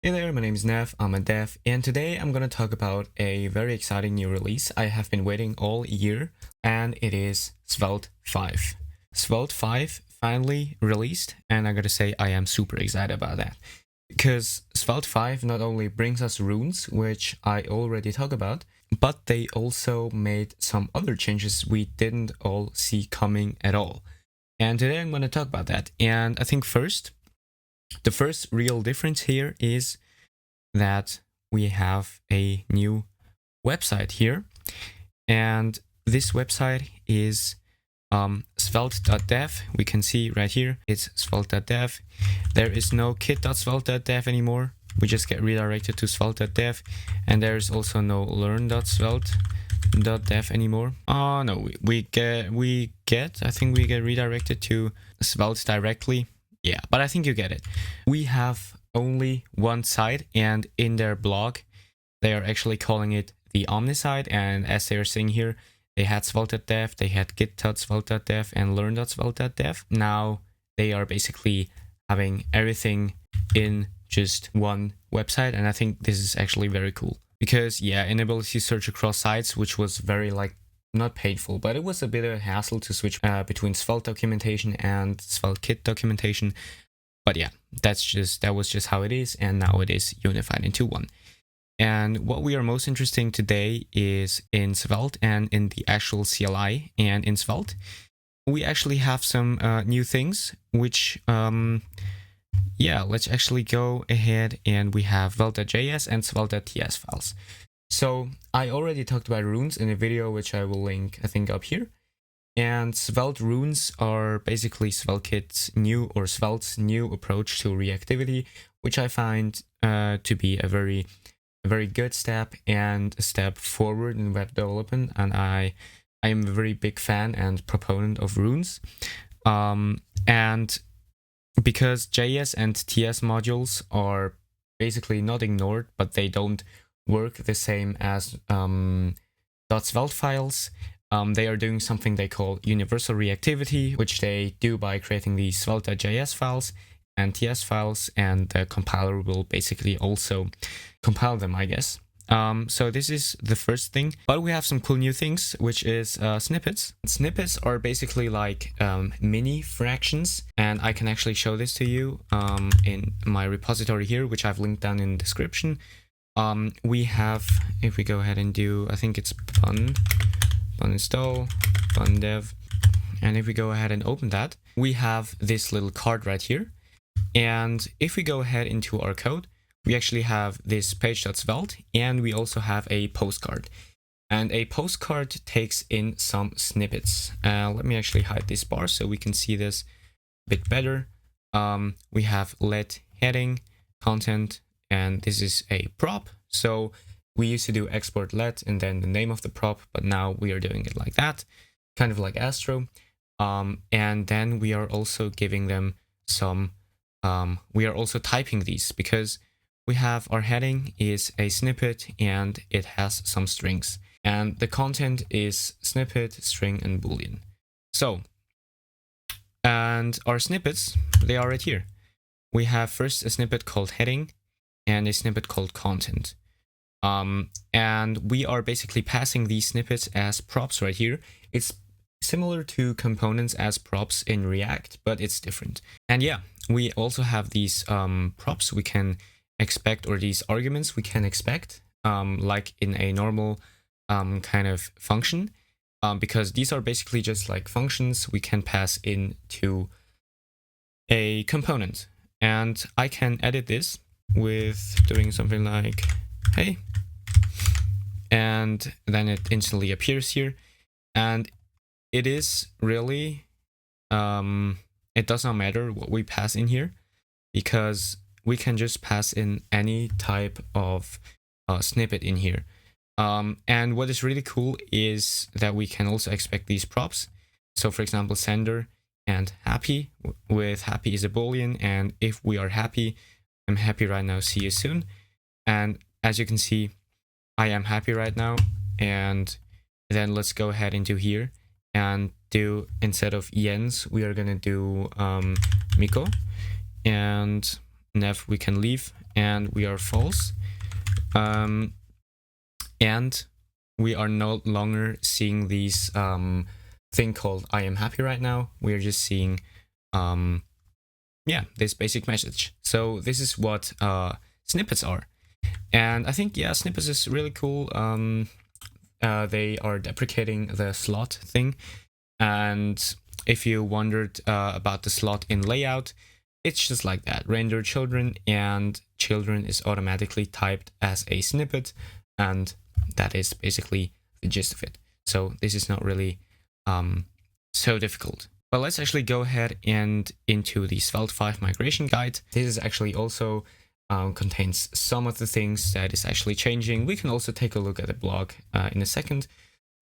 Hey there, my name is Nev, I'm a dev, and today I'm gonna talk about a very exciting new release I have been waiting all year, and it is Svelte 5. Svelte 5 finally released, and I gotta say I am super excited about that. Because Svelte 5 not only brings us runes, which I already talked about, but they also made some other changes we didn't all see coming at all. And today I'm gonna talk about that, and I think the first real difference here is that we have a new website here, and this website is svelte.dev. We can see right here it's svelte.dev. There is no kit.svelte.dev anymore. We just get redirected to svelte.dev, and there's also no learn.svelte.dev anymore. Oh no, we get I think we get redirected to Svelte directly. Yeah, but I think you get it. We have only one site, and in their blog, they are actually calling it the Omnisite, and as they are saying here, they had Svelte.dev, they had git.svelte.dev, and learn.svelte.dev. Now they are basically having everything in just one website, and I think this is actually very cool. Because, yeah, inability to search across sites, which was very, not painful, but it was a bit of a hassle to switch between Svelte documentation and Svelte kit documentation. But yeah, that was just how it is, and now it is unified into one. And what we are most interested in today is in Svelte and in the actual CLI. And in Svelte, we actually have some new things, which, yeah, let's actually go ahead, and we have svelte.js and svelte.ts files. So I already talked about runes in a video, which I will link, I think, up here. And Svelte runes are basically SvelteKit's new, or Svelte's new approach to reactivity, which I find to be a very good step and a step forward in web development. And I am a very big fan and proponent of runes. And because JS and TS modules are basically not ignored, but they don't work the same as .svelte files. They are doing something they call universal reactivity, which they do by creating these svelte.js files and TS files, and the compiler will basically also compile them, I guess. So this is the first thing, but we have some cool new things, which is snippets. Snippets are basically like mini fractions, and I can actually show this to you in my repository here, which I've linked down in the description. We have, if we go ahead and do, I think it's bun install, bun dev, and if we go ahead and open that, we have this little card right here. And if we go ahead into our code, we actually have this page.svelte, and we also have a postcard. And a postcard takes in some snippets. Let me actually hide this bar so we can see this a bit better. We have let heading, content, and this is a prop. So we used to do export let and then the name of the prop, but now we are doing it like that, kind of like Astro. And then we are also giving them some, we are also typing these, because we have our heading is a snippet and it has some strings. And the content is snippet, string, and boolean. So, and our snippets, they are right here. We have first a snippet called heading and a snippet called content. And we are basically passing these snippets as props right here. It's similar to components as props in React, but it's different. And yeah, we also have these props we can expect, or these arguments we can expect, like in a normal kind of function, because these are basically just like functions we can pass into a component. And I can edit this with doing something like, hey, and then it instantly appears here. And it is really, it does not matter what we pass in here, because we can just pass in any type of snippet in here. And what is really cool is that we can also expect these props. So for example, sender and happy, with happy is a boolean, and if we are happy, I'm happy right now, see you soon. And as you can see, I am happy right now. And then let's go ahead into here and do, instead of Jens, we are gonna do Miko, and Nev we can leave, and we are false. And we are no longer seeing these thing called I am happy right now. We're just seeing this basic message. So this is what snippets are. And I think, yeah, snippets is really cool. They are deprecating the slot thing. And if you wondered about the slot in layout, it's just like that. Render children, and children is automatically typed as a snippet. And that is basically the gist of it. So this is not really so difficult. But let's actually go ahead and into the Svelte 5 migration guide. This is actually also contains some of the things that is actually changing. We can also take a look at the blog in a second.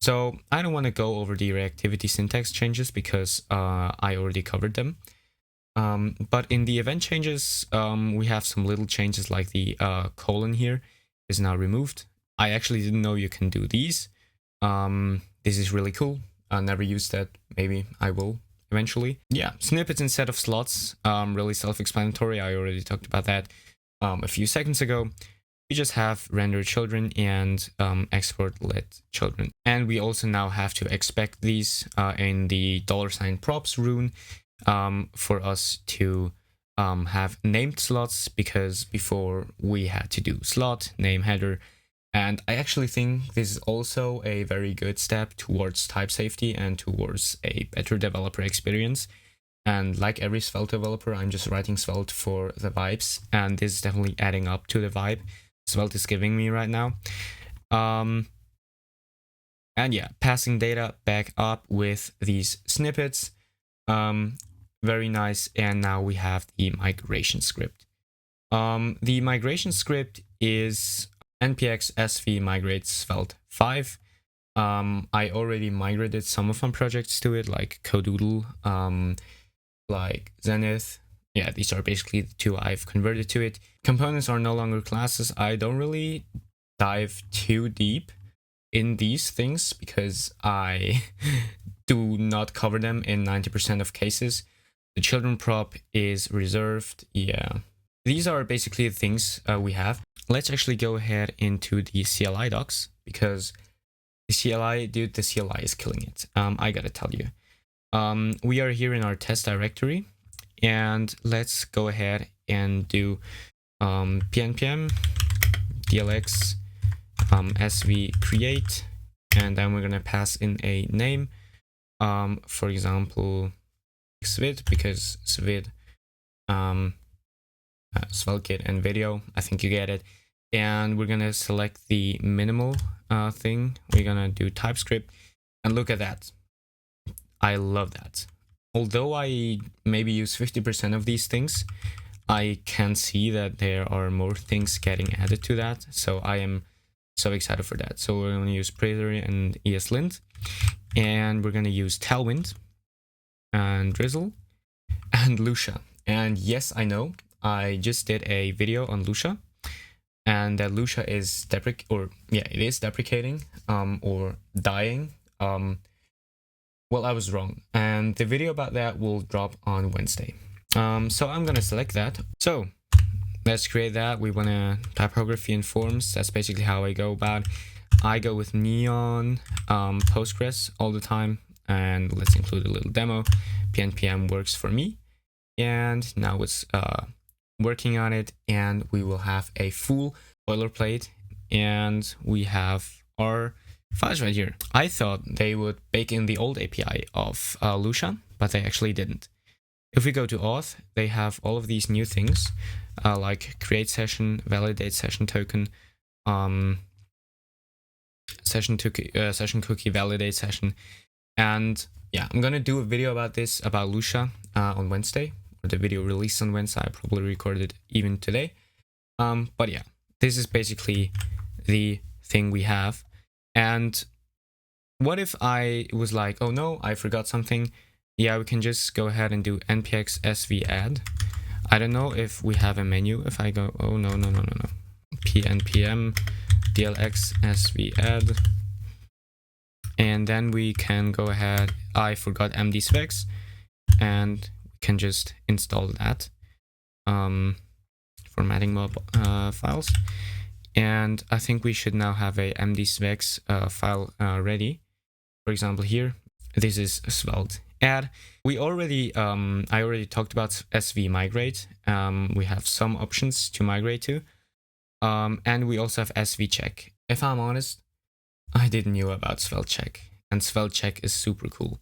So I don't want to go over the reactivity syntax changes because I already covered them. But in the event changes, we have some little changes like the colon here is now removed. I actually didn't know you can do these. This is really cool. I never used that. Maybe I will eventually. Yeah, snippets instead of slots. Really self-explanatory. I already talked about that a few seconds ago. We just have render children and export let children. And we also now have to expect these in the $props rune for us to have named slots, because before we had to do slot, name, header. And I actually think this is also a very good step towards type safety and towards a better developer experience. And like every Svelte developer, I'm just writing Svelte for the vibes, and this is definitely adding up to the vibe Svelte is giving me right now. And yeah, passing data back up with these snippets. Very nice. And now we have the migration script. The migration script is npx sv migrate svelte 5. I already migrated some of my projects to it, like Codoodle, like Zenith. Yeah, these are basically the two I've converted to it. Components are no longer classes. I don't really dive too deep in these things because I do not cover them in 90% of cases. The children prop is reserved. Yeah, these are basically the things we have. Let's actually go ahead into the CLI docs, because the CLI, dude, the CLI is killing it. I gotta tell you. We are here in our test directory, and let's go ahead and do pnpm dlx sv create, and then we're gonna pass in a name. For example, Svid, because Svid, SvelteKit and video, I think you get it. And we're gonna select the minimal thing. We're gonna do TypeScript, and look at that. I love that. Although I maybe use 50% of these things, I can see that there are more things getting added to that. So I am so excited for that. So we're gonna use Praetor and ESLint, and we're gonna use Tailwind and Drizzle and Lucia. And yes, I know, I just did a video on Lucia, and that Lucia is deprecating or dying. Well, I was wrong, and the video about that will drop on Wednesday. So I'm gonna select that. So let's create that. We want a typography and forms. That's basically how I go about. I go with Neon, Postgres all the time, and let's include a little demo. PNPM works for me, and now it's working on it, and we will have a full boilerplate, and we have our files right here. I thought they would bake in the old API of Lucia, but they actually didn't. If we go to auth, they have all of these new things, like create session, validate session token, session cookie, validate session. And yeah, I'm gonna do a video about this, about Lucia, on Wednesday. The video released on Wednesday. I probably recorded it even today. But yeah, this is basically the thing we have. And what if I was like, oh no, I forgot something? Yeah, we can just go ahead and do npx sv add. I don't know if we have a menu. If I go, oh no, pnpm dlx sv add, and then we can go ahead. I forgot md specs, and we can just install that. formatting mob files. And I think we should now have a mdsvex file ready. For example, here, this is Svelte add. We already, I already talked about SV migrate. We have some options to migrate to. And we also have SV check. If I'm honest, I didn't know about Svelte check, and Svelte check is super cool.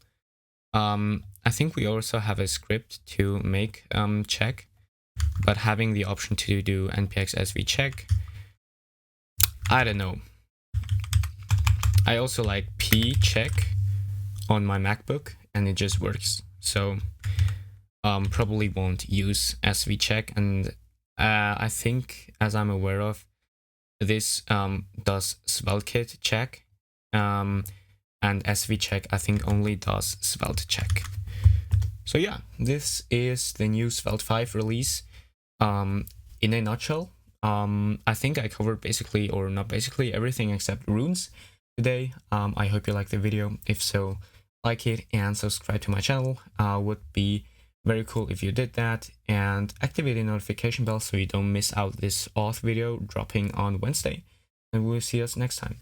I think we also have a script to make check, but having the option to do npx sv check, I don't know. I also like p check on my MacBook, and it just works. So probably won't use sv check, and I think, as I'm aware of, this does SvelteKit check, and sv check I think only does Svelte check. So yeah, this is the new Svelte 5 release in a nutshell. I think I covered basically, or not basically, everything except runes today. I hope you liked the video. If so, like it and subscribe to my channel. Would be very cool if you did that, and activate the notification bell so you don't miss out this auth video dropping on Wednesday. And we'll see us next time.